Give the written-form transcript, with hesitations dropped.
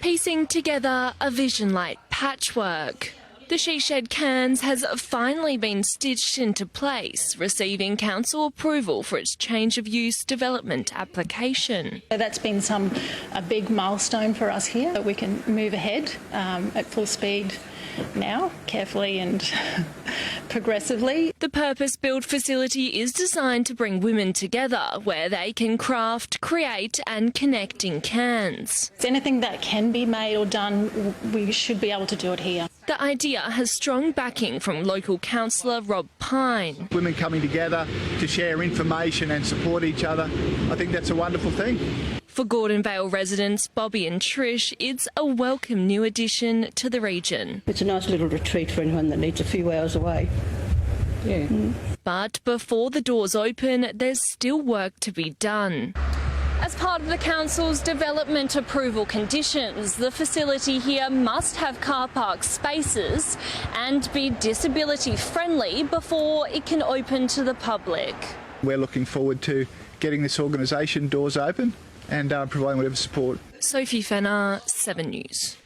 piecing together a vision like patchwork. The Shed Cairns has finally been stitched into place, receiving council approval for its change of use development application. So that's been a big milestone for us here, that we can move ahead at full speed now, carefully and progressively. The purpose-built facility is designed to bring women together where they can craft, create and connect in Cairns. Anything that can be made or done, we should be able to do it here. The idea has strong backing from local councillor Rob Pyne. Women coming together to share information and support each other, I think that's a wonderful thing. For Gordonvale residents Bobby and Trish, it's a welcome new addition to the region. It's a nice little retreat for anyone that needs a few hours away. Yeah. But before the doors open, there's still work to be done. As part of the council's development approval conditions, the facility here must have car park spaces and be disability friendly before it can open to the public. We're looking forward to getting this organisation doors open and providing whatever support. Sophie Fenner, 7 News.